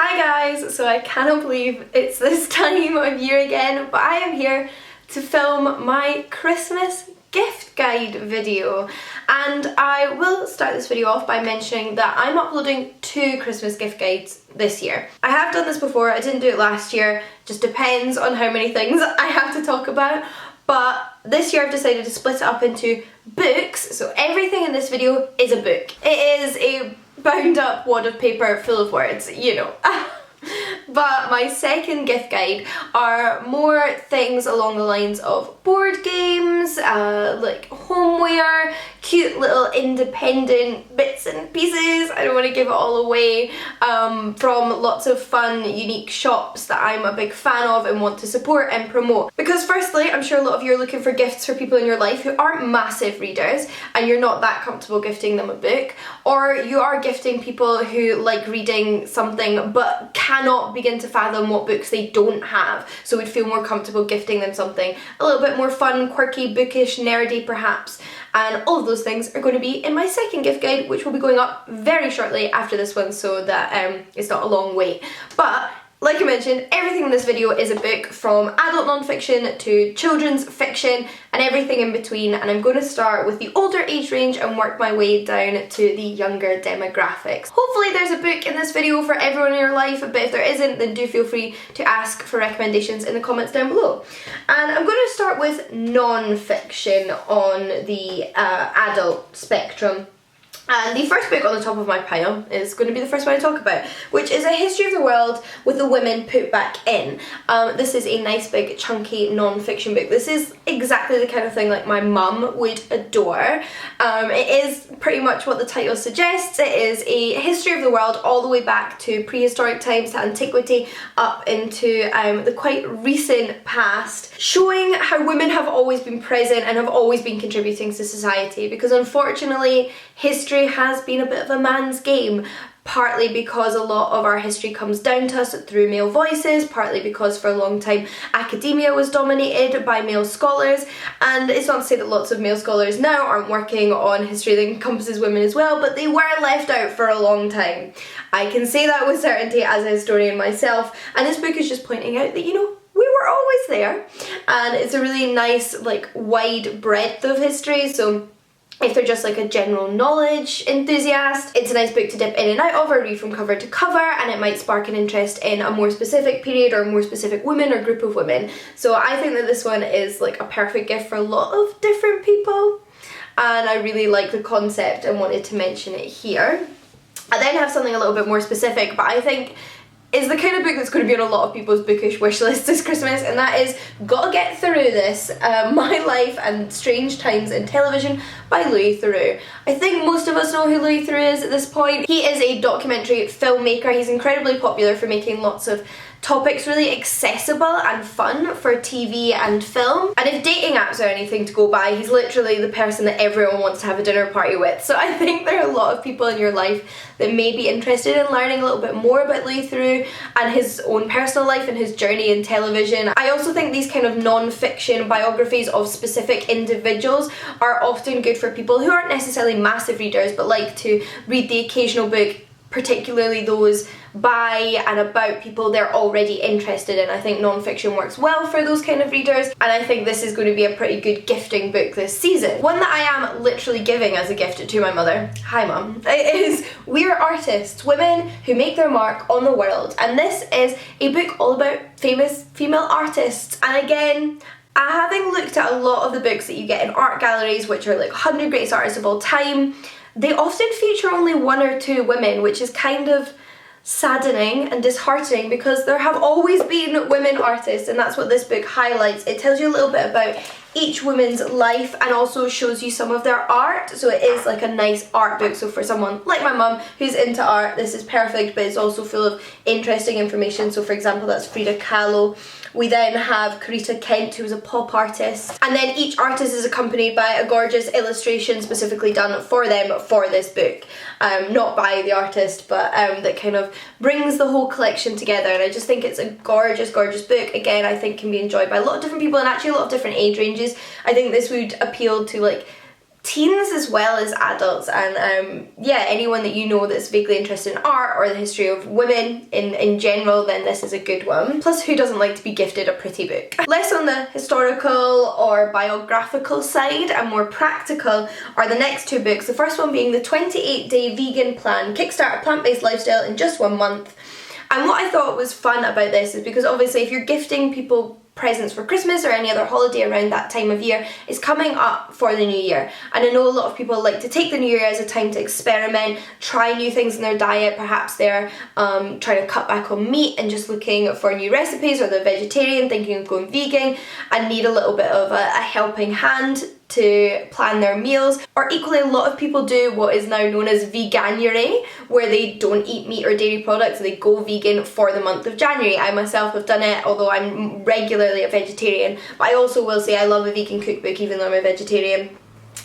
Hi guys, so I cannot believe it's this time of year again, but I am here to film my Christmas gift guide video, and I will start this video off by mentioning that I'm uploading 2 Christmas gift guides this year. I have done this before, I didn't do it last year, just depends on how many things I have to talk about, but this year I've decided to split it up into books, so everything in this video is a book. It is a bound up wad of paper full of words, you know. But my second gift guide are more things along the lines of board games, like homeware, cute little independent bits and pieces, I don't want to give it all away, from lots of fun, unique shops that I'm a big fan of and want to support and promote. Because firstly, I'm sure a lot of you are looking for gifts for people in your life who aren't massive readers and you're not that comfortable gifting them a book, or you are gifting people who like reading something but cannot begin to fathom what books they don't have, so would feel more comfortable gifting them something a little bit more fun, quirky, bookish, nerdy perhaps, and all of those things are going to be in my second gift guide, which will be going up very shortly after this one, so that it's not a long wait. But like I mentioned, everything in this video is a book, from adult non-fiction to children's fiction and everything in between, and I'm going to start with the older age range and work my way down to the younger demographics. Hopefully there's a book in this video for everyone in your life, but if there isn't, then do feel free to ask for recommendations in the comments down below. And I'm going to start with non-fiction on the adult spectrum. And the first book on the top of my pile is going to be the first one I talk about, which is A History of the World with the Women Put Back In. This is a nice big chunky non-fiction book. This is exactly the kind of thing like my mum would adore. It is pretty much what the title suggests. It is a history of the world all the way back to prehistoric times, to antiquity, up into the quite recent past, showing how women have always been present and have always been contributing to society, because unfortunately history has been a bit of a man's game, partly because a lot of our history comes down to us through male voices, partly because for a long time academia was dominated by male scholars, and it's not to say that lots of male scholars now aren't working on history that encompasses women as well, but they were left out for a long time. I can say that with certainty as a historian myself, and this book is just pointing out that, you know, we were always there, and it's a really nice, like, wide breadth of history. So if they're just like a general knowledge enthusiast, it's a nice book to dip in and out of or read from cover to cover, and it might spark an interest in a more specific period or a more specific woman or group of women. So I think that this one is like a perfect gift for a lot of different people, and I really like the concept and wanted to mention it here. I then have something a little bit more specific, but I think is the kind of book that's going to be on a lot of people's bookish wish lists this Christmas, and that is Gotta Get Through This, My Life and Strange Times in Television by Louis Theroux. I think most of us know who Louis Theroux is at this point. He is a documentary filmmaker. He's incredibly popular for making lots of topics really accessible and fun for TV and film. And if dating apps are anything to go by, he's literally the person that everyone wants to have a dinner party with. So I think there are a lot of people in your life that may be interested in learning a little bit more about Louis Theroux and his own personal life and his journey in television. I also think these kind of non-fiction biographies of specific individuals are often good for people who aren't necessarily massive readers but like to read the occasional book, particularly those by and about people they're already interested in. I think non-fiction works well for those kind of readers, and I think this is going to be a pretty good gifting book this season. One that I am literally giving as a gift to my mother, hi mum, it is We're Artists, Women Who Make Their Mark on the World, and this is a book all about famous female artists. And again, having looked at a lot of the books that you get in art galleries, which are like 100 greatest artists of all time, they often feature only 1 or 2 women, which is kind of saddening and disheartening because there have always been women artists, and that's what this book highlights. It tells you a little bit about each woman's life and also shows you some of their art, so it is like a nice art book. So for someone like my mum who's into art, this is perfect, but it's also full of interesting information. So for example, that's Frida Kahlo. We then have Carita Kent, who's a pop artist, and then each artist is accompanied by a gorgeous illustration specifically done for them for this book, not by the artist, but that kind of brings the whole collection together. And I just think it's a gorgeous, gorgeous book. Again, I think can be enjoyed by a lot of different people and actually a lot of different age ranges. I think this would appeal to like teens as well as adults, and yeah, anyone that you know that's vaguely interested in art or the history of women in general, then this is a good one. Plus, who doesn't like to be gifted a pretty book? Less on the historical or biographical side and more practical are the next two books. The first one being the 28-day vegan plan, kickstart a plant-based lifestyle in just 1 month. And what I thought was fun about this is because obviously if you're gifting people presents for Christmas or any other holiday around that time of year, it's coming up for the new year, and I know a lot of people like to take the new year as a time to experiment, try new things in their diet. Perhaps they're trying to cut back on meat and just looking for new recipes, or they're vegetarian thinking of going vegan and need a little bit of a helping hand to plan their meals. Or equally, a lot of people do what is now known as veganuary, where they don't eat meat or dairy products, they go vegan for the month of January. I myself have done it, although I'm regularly a vegetarian, but I also will say I love a vegan cookbook even though I'm a vegetarian.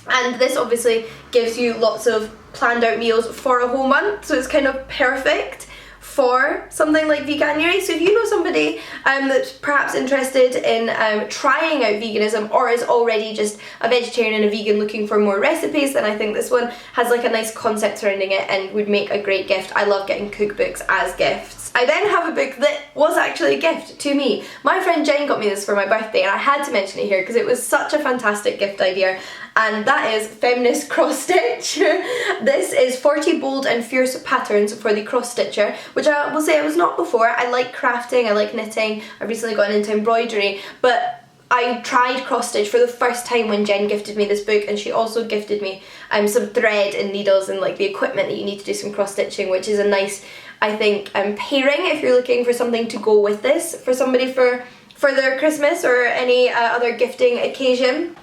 And this obviously gives you lots of planned out meals for a whole month, so it's kind of perfect for something like veganuary. So if you know somebody that's perhaps interested in trying out veganism, or is already just a vegetarian and a vegan looking for more recipes, then I think this one has like a nice concept surrounding it and would make a great gift. I love getting cookbooks as gifts. I then have a book that was actually a gift to me. My friend Jen got me this for my birthday, and I had to mention it here because it was such a fantastic gift idea, and that is Feminist Cross Stitch. This is 40 bold and fierce patterns for the cross stitcher, which I will say I was not before. I like crafting, I like knitting, I've recently gotten into embroidery, but I tried cross stitch for the first time when Jen gifted me this book, and she also gifted me some thread and needles and like the equipment that you need to do some cross stitching, which is a nice, I think, pairing if you're looking for something to go with this for somebody for their Christmas or any other gifting occasion.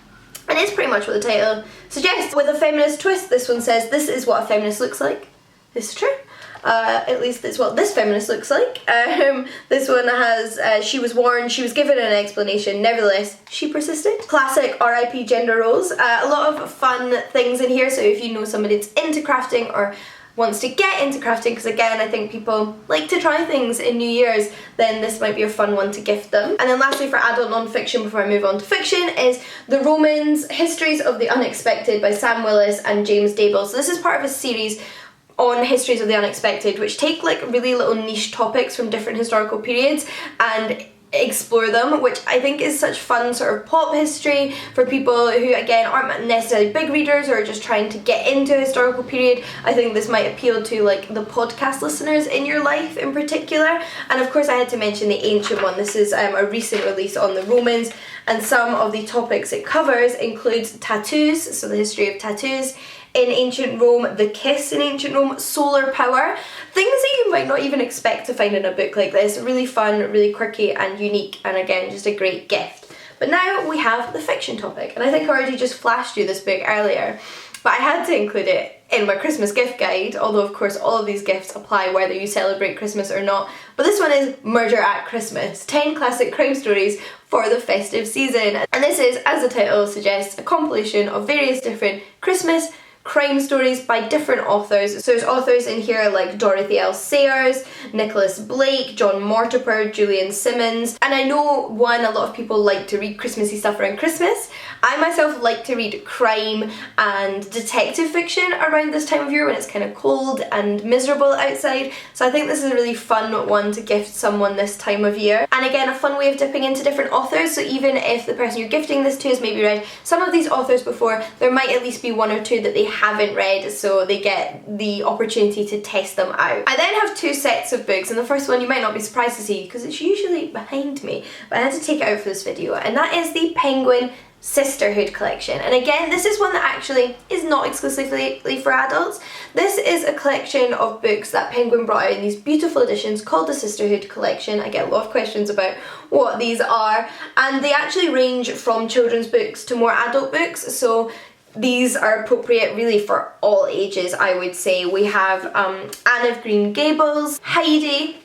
And it's pretty much what the title suggests. With a feminist twist, this one says, this is what a feminist looks like. This is true. At least it's what this feminist looks like. This one has, she was warned, she was given an explanation, nevertheless, she persisted. Classic RIP gender roles. A lot of fun things in here, so if you know somebody that's into crafting or wants to get into crafting, because again I think people like to try things in New Year's, then this might be a fun one to gift them. And then lastly, for adult non-fiction before I move on to fiction, is The Romans, Histories of the Unexpected by Sam Willis and James Dable. So this is part of a series on histories of the unexpected, which take like really little niche topics from different historical periods and explore them, which I think is such fun sort of pop history for people who again aren't necessarily big readers or are just trying to get into a historical period. I think this might appeal to like the podcast listeners in your life in particular. And of course I had to mention the ancient one. This is a recent release on the Romans, and some of the topics it covers includes tattoos, so the history of tattoos in ancient Rome, the kiss in ancient Rome, solar power, things that you might not even expect to find in a book like this. Really fun, really quirky and unique, and again just a great gift. But now we have the fiction topic, and I think I already just flashed you this book earlier, but I had to include it in my Christmas gift guide, although of course all of these gifts apply whether you celebrate Christmas or not. But this one is Murder at Christmas, 10 classic crime stories for the festive season. And this is, as the title suggests, a compilation of various different Christmas crime stories by different authors. So there's authors in here like Dorothy L. Sayers, Nicholas Blake, John Mortimer, Julian Simmons. And I know a lot of people like to read Christmassy stuff around Christmas. I myself like to read crime and detective fiction around this time of year when it's kind of cold and miserable outside. So I think this is a really fun one to gift someone this time of year. And again, a fun way of dipping into different authors. So even if the person you're gifting this to has maybe read some of these authors before, there might at least be one or two that they haven't read, so they get the opportunity to test them out. I then have two sets of books, and the first one you might not be surprised to see because it's usually behind me, but I had to take it out for this video, and that is the Penguin Sisterhood collection. And again, this is one that actually is not exclusively for adults. This is a collection of books that Penguin brought out in these beautiful editions called the Sisterhood collection. I get a lot of questions about what these are, and they actually range from children's books to more adult books, so these are appropriate really for all ages, I would say. We have Anne of Green Gables, Heidi,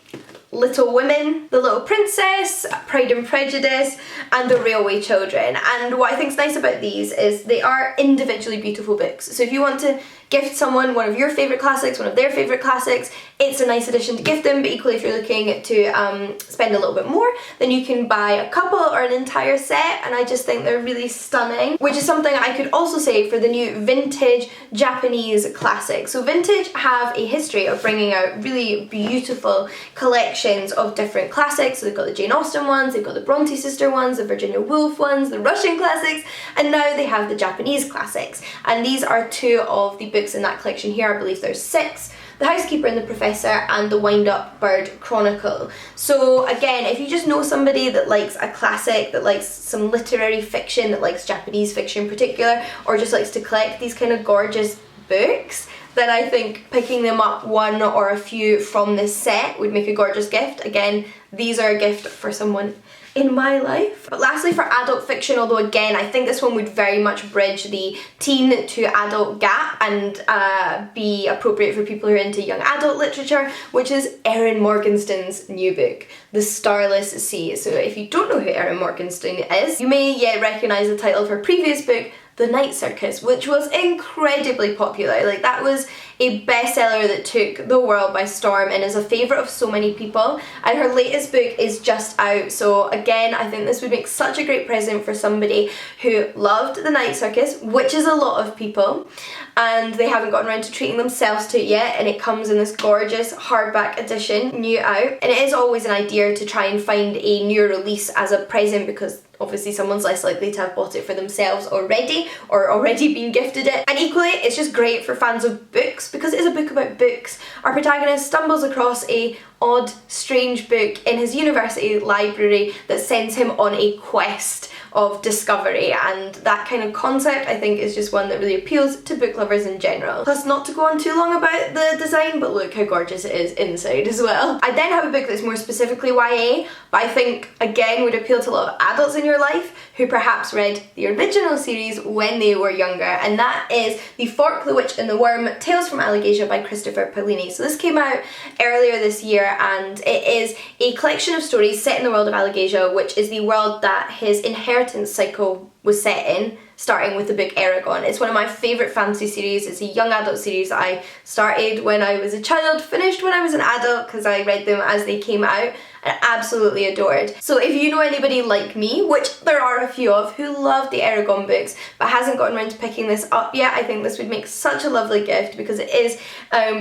Little Women, The Little Princess, Pride and Prejudice, and The Railway Children. And what I think is nice about these is they are individually beautiful books. So if you want to gift someone one of your favourite classics, one of their favourite classics, it's a nice addition to gift them. But equally, if you're looking to spend a little bit more, then you can buy a couple or an entire set, and I just think they're really stunning, which is something I could also say for the new vintage Japanese classics. So Vintage have a history of bringing out really beautiful collections of different classics. So they've got the Jane Austen ones, they've got the Bronte sister ones, the Virginia Woolf ones, the Russian classics, and now they have the Japanese classics. And these are two of the books in that collection here. I believe there's 6. The Housekeeper and the Professor and the Wind-Up Bird Chronicle. So again, if you just know somebody that likes a classic, that likes some literary fiction, that likes Japanese fiction in particular, or just likes to collect these kind of gorgeous books, then I think picking them up one or a few from this set would make a gorgeous gift. Again, these are a gift for someone in my life. But lastly, for adult fiction, although again I think this one would very much bridge the teen to adult gap and be appropriate for people who are into young adult literature, which is Erin Morgenstern's new book, The Starless Sea. So if you don't know who Erin Morgenstern is, you may yet recognise the title of her previous book, The Night Circus, which was incredibly popular. Like, that was a bestseller that took the world by storm and is a favourite of so many people. And her latest book is just out, so again I think this would make such a great present for somebody who loved The Night Circus, which is a lot of people, and they haven't gotten around to treating themselves to it yet, and it comes in this gorgeous hardback edition, new out. And it is always an idea to try and find a new release as a present, because obviously someone's less likely to have bought it for themselves already or already been gifted it. And equally, it's just great for fans of books because it is a book about books. Our protagonist stumbles across a odd, strange book in his university library that sends him on a quest of discovery, and that kind of concept I think is just one that really appeals to book lovers in general. Plus, not to go on too long about the design, but look how gorgeous it is inside as well. I then have a book that's more specifically YA, but I think again would appeal to a lot of adults in your life who perhaps read the original series when they were younger, and that is The Fork, the Witch and the Worm, Tales from Allegasia by Christopher Paolini. So this came out earlier this year, and it is a collection of stories set in the world of Allegasia, which is the world that his inheritance cycle was set in, starting with the book Eragon. It's one of my favourite fantasy series. It's a young adult series that I started when I was a child, finished when I was an adult because I read them as they came out, and absolutely adored. So if you know anybody like me, which there are a few of, who love the Eragon books but hasn't gotten around to picking this up yet, I think this would make such a lovely gift because it is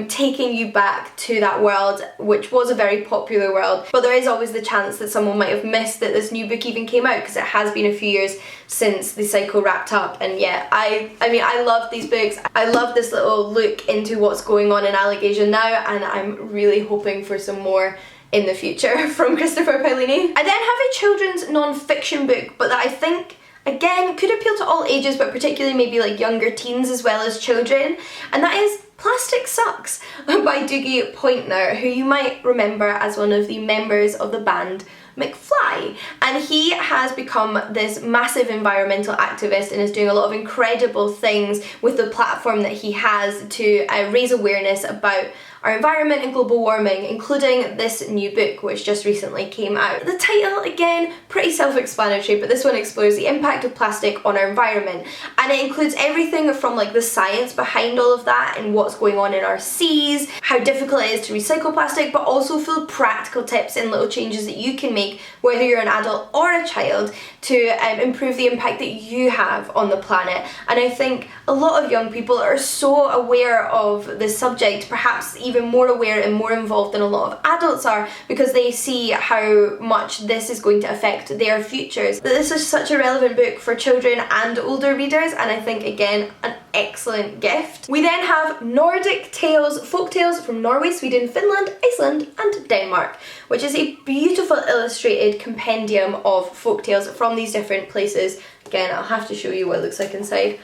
taking you back to that world, which was a very popular world, but there is always the chance that someone might have missed that this new book even came out because it has been a few years since the cycle wrapped up. And yeah, I mean I love these books. I love this little look into what's going on in Allegasia now, and I'm really hoping for some more in the future from Christopher Paolini. I then have a children's non-fiction book, but that I think again could appeal to all ages, but particularly maybe like younger teens as well as children, and that is Plastic Sucks by Dougie Pointner, who you might remember as one of the members of the band McFly, and he has become this massive environmental activist and is doing a lot of incredible things with the platform that he has to raise awareness about our environment and global warming, including this new book which just recently came out. The title, again, pretty self-explanatory, but this one explores the impact of plastic on our environment, and it includes everything from like the science behind all of that and what's going on in our seas, how difficult it is to recycle plastic, but also full practical tips and little changes that you can make, whether you're an adult or a child, to improve the impact that you have on the planet. And I think a lot of young people are so aware of this subject, perhaps even more aware and more involved than a lot of adults are, because they see how much this is going to affect their futures. But this is such a relevant book for children and older readers, and I think again an excellent gift. We then have Nordic Tales, Folktales from Norway, Sweden, Finland, Iceland and Denmark, which is a beautiful illustrated compendium of folktales from these different places. Again, I'll have to show you what it looks like inside.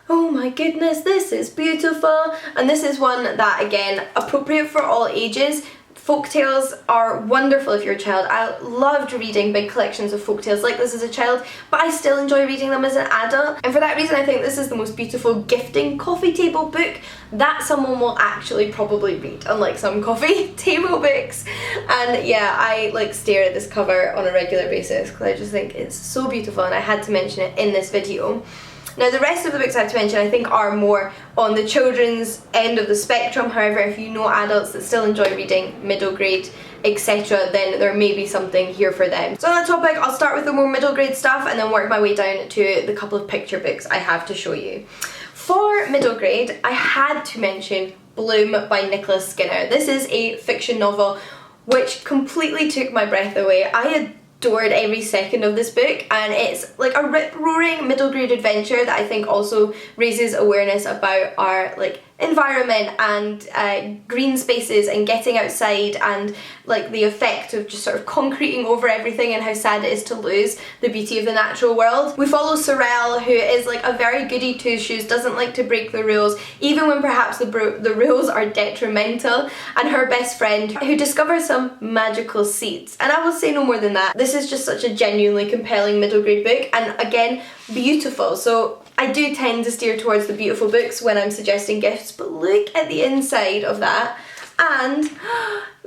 Oh my goodness, this is beautiful, and this is one that, again, appropriate for all ages. Folktales are wonderful if you're a child. I loved reading big collections of folktales like this as a child, but I still enjoy reading them as an adult, and for that reason I think this is the most beautiful gifting coffee table book that someone will actually probably read, unlike some coffee table books. And yeah, I like stare at this cover on a regular basis because I just think it's so beautiful, and I had to mention it in this video. Now the rest of the books I have to mention I think are more on the children's end of the spectrum. However, if you know adults that still enjoy reading middle grade, etc., then there may be something here for them. So on that topic, I'll start with the more middle grade stuff and then work my way down to the couple of picture books I have to show you. For middle grade, I had to mention Bloom by Nicholas Skinner. This is a fiction novel which completely took my breath away. I adored every second of this book, and it's like a rip-roaring middle grade adventure that I think also raises awareness about our like environment and green spaces and getting outside and like the effect of just sort of concreting over everything and how sad it is to lose the beauty of the natural world. We follow Sorrel, who is like a very goody two-shoes, doesn't like to break the rules even when perhaps the rules are detrimental, and her best friend who discovers some magical seeds. And I will say no more than that. This is just such a genuinely compelling middle grade book, and again, beautiful. So I do tend to steer towards the beautiful books when I'm suggesting gifts, but look at the inside of that, and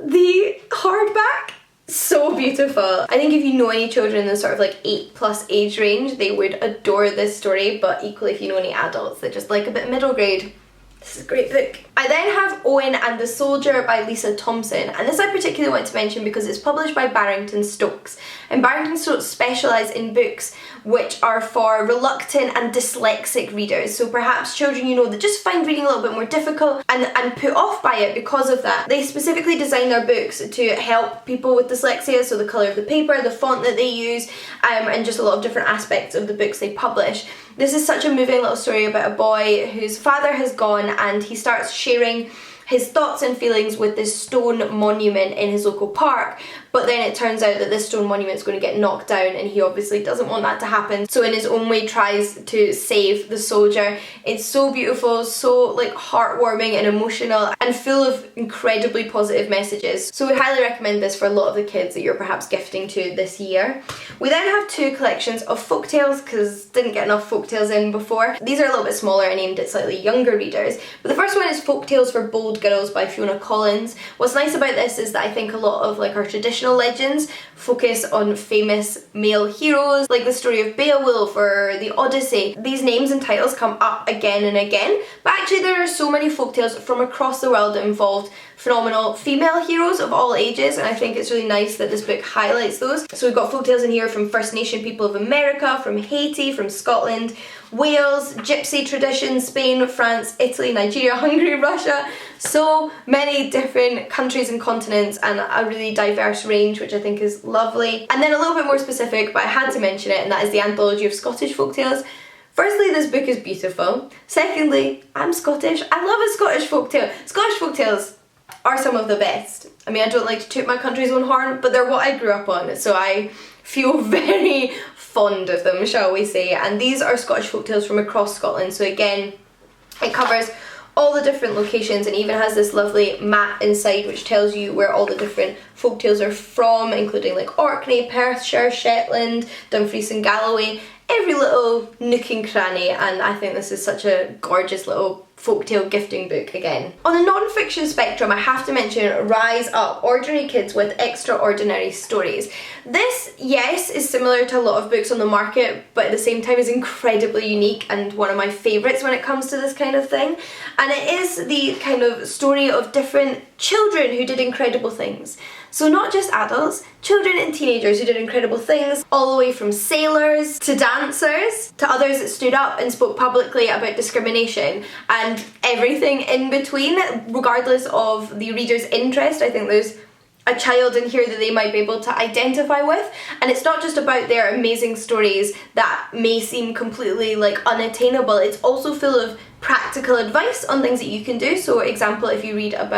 the hardback, so beautiful. I think if you know any children in the sort of like 8+ age range, they would adore this story, but equally if you know any adults that just like a bit middle grade, this is a great book. I then have Uyen and the Soldier by Lisa Thompson, and this I particularly want to mention because it's published by Barrington Stokes, and Barrington Stokes specialise in books which are for reluctant and dyslexic readers, so perhaps children you know that just find reading a little bit more difficult and put off by it because of that. They specifically design their books to help people with dyslexia, so the colour of the paper, the font that they use, and just a lot of different aspects of the books they publish. This is such a moving little story about a boy whose father has gone, and he starts sharing his thoughts and feelings with this stone monument in his local park, but then it turns out that this stone monument is going to get knocked down, and he obviously doesn't want that to happen, so in his own way tries to save the soldier. It's so beautiful, so like heartwarming and emotional, and full of incredibly positive messages, so we highly recommend this for a lot of the kids that you're perhaps gifting to this year. We then have two collections of folktales, because didn't get enough folktales in before. These are a little bit smaller and aimed at slightly younger readers, but the first one is Folktales for Bold Girls by Fiona Collins. What's nice about this is that I think a lot of like our traditional legends focus on famous male heroes, like the story of Beowulf or the Odyssey. These names and titles come up again and again, but actually there are so many folktales from across the world that involved phenomenal female heroes of all ages, and I think it's really nice that this book highlights those. So we've got folktales in here from First Nation people of America, from Haiti, from Scotland, Wales, Gypsy traditions, Spain, France, Italy, Nigeria, Hungary, Russia. So many different countries and continents, and a really diverse range, which I think is lovely. And then a little bit more specific, but I had to mention it, and that is the Anthology of Scottish Folktales. Firstly, this book is beautiful. Secondly, I'm Scottish. I love a Scottish folktale. Scottish folktales are some of the best. I mean, I don't like to toot my country's own horn, but they're what I grew up on, so I feel very fond of them, shall we say. And these are Scottish folktales from across Scotland, so again, it covers all the different locations and even has this lovely map inside which tells you where all the different folktales are from, including like Orkney, Perthshire, Shetland, Dumfries and Galloway, every little nook and cranny, and I think this is such a gorgeous little folktale gifting book again. On the non-fiction spectrum, I have to mention Rise Up, Ordinary Kids with Extraordinary Stories. This, yes, is similar to a lot of books on the market, but at the same time is incredibly unique and one of my favourites when it comes to this kind of thing. And it is the kind of story of different children who did incredible things. So not just adults, children and teenagers who did incredible things, all the way from sailors to dancers to others that stood up and spoke publicly about discrimination and everything in between, regardless of the reader's interest. I think there's a child in here that they might be able to identify with, and it's not just about their amazing stories that may seem completely like unattainable, it's also full of practical advice on things that you can do. So example, if you read about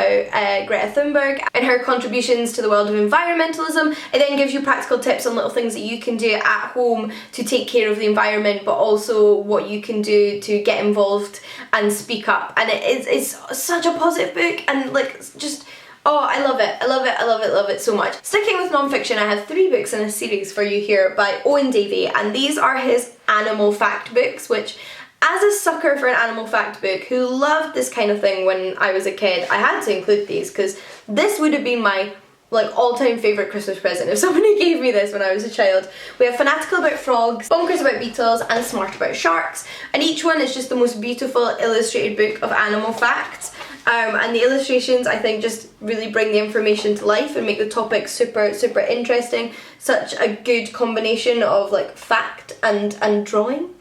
Greta Thunberg and her contributions to the world of environmentalism, it then gives you practical tips on little things that you can do at home to take care of the environment, but also what you can do to get involved and speak up. And it's such a positive book, and like just, oh, I love it, I love it, I love it, love it so much. Sticking with non-fiction, I have 3 books in a series for you here by Owen Davey, and these are his animal fact books, which, as a sucker for an animal fact book who loved this kind of thing when I was a kid, I had to include these because this would have been my like all-time favourite Christmas present if somebody gave me this when I was a child. We have Fanatical about frogs, Bonkers about beetles, and Smart about sharks, and each one is just the most beautiful illustrated book of animal facts. And the illustrations, I think, just really bring the information to life and make the topic super interesting. Such a good combination of like fact and drawing,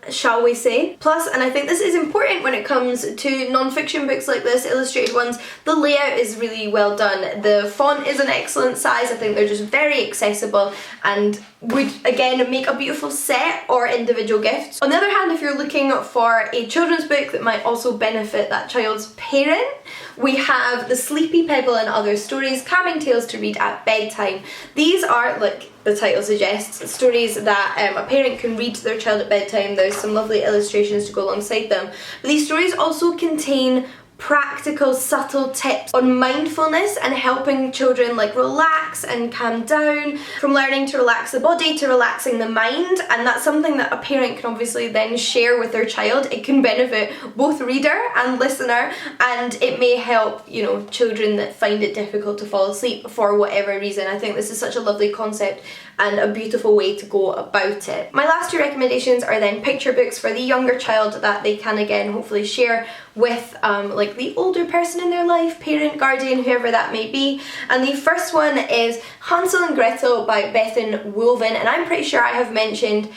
shall we say. Plus, and I think this is important when it comes to non-fiction books like this, illustrated ones, the layout is really well done. The font is an excellent size. I think they're just very accessible and would again make a beautiful set or individual gifts. On the other hand, if you're looking for a children's book that might also benefit that child's parent, we have the Sleepy Pebble and Other Stories, Calming Tales to Read at Bedtime. These are, like the title suggests, stories that a parent can read to their child at bedtime. There's some lovely illustrations to go alongside them. But these stories also contain practical, subtle tips on mindfulness and helping children like relax and calm down, from learning to relax the body to relaxing the mind, and that's something that a parent can obviously then share with their child. It can benefit both reader and listener, and it may help, you know, children that find it difficult to fall asleep for whatever reason. I think this is such a lovely concept and a beautiful way to go about it. My last two recommendations are then picture books for the younger child that they can again hopefully share with like the older person in their life, parent, guardian, whoever that may be. And the first one is Hansel and Gretel by Bethan Woven, and I'm pretty sure I have mentioned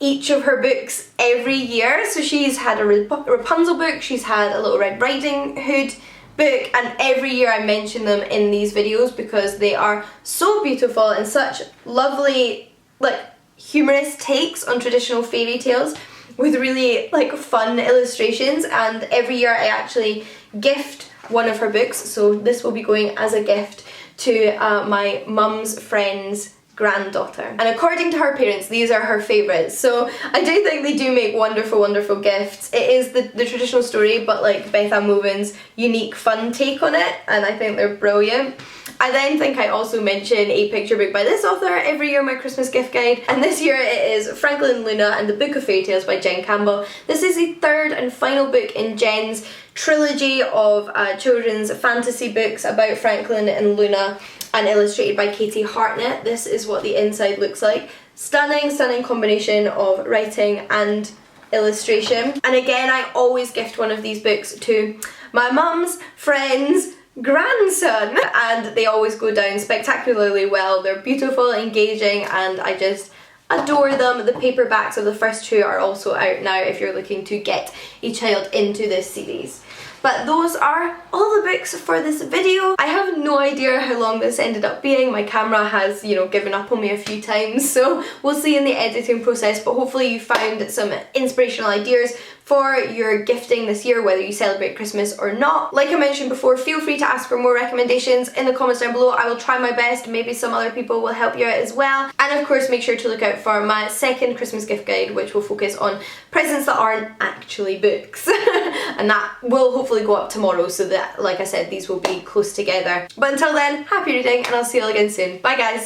each of her books every year. So she's had a Rapunzel book, she's had a Little Red Riding Hood book, and every year I mention them in these videos because they are so beautiful and such lovely, like, humorous takes on traditional fairy tales with really like fun illustrations. And every year I actually gift one of her books, so this will be going as a gift to my mum's friend's granddaughter, and according to her parents these are her favourites, so I do think they do make wonderful gifts. It is the traditional story, but like Bethan Woven's unique fun take on it, and I think they're brilliant. I then think I also mention a picture book by this author every year in my Christmas gift guide, and this year it is Franklin and Luna and the Book of Fairy Tales by Jen Campbell. This is the third and final book in Jen's trilogy of children's fantasy books about Franklin and Luna, and illustrated by Katie Hartnett. This is what the inside looks like. Stunning combination of writing and illustration. And again, I always gift one of these books to my mum's friend's grandson, and they always go down spectacularly well. They're beautiful, engaging, and I just adore them. The paperbacks of the first two are also out now if you're looking to get a child into this series. But those are all the books for this video. I have no idea how long this ended up being. My camera has, you know, given up on me a few times, so we'll see in the editing process, but hopefully you found some inspirational ideas for your gifting this year, whether you celebrate Christmas or not. Like I mentioned before, feel free to ask for more recommendations in the comments down below. I will try my best. Maybe some other people will help you out as well. And of course, make sure to look out for my second Christmas gift guide, which will focus on presents that aren't actually books. And that will hopefully go up tomorrow, so that, like I said, these will be close together. But until then, happy reading, and I'll see you all again soon. Bye guys!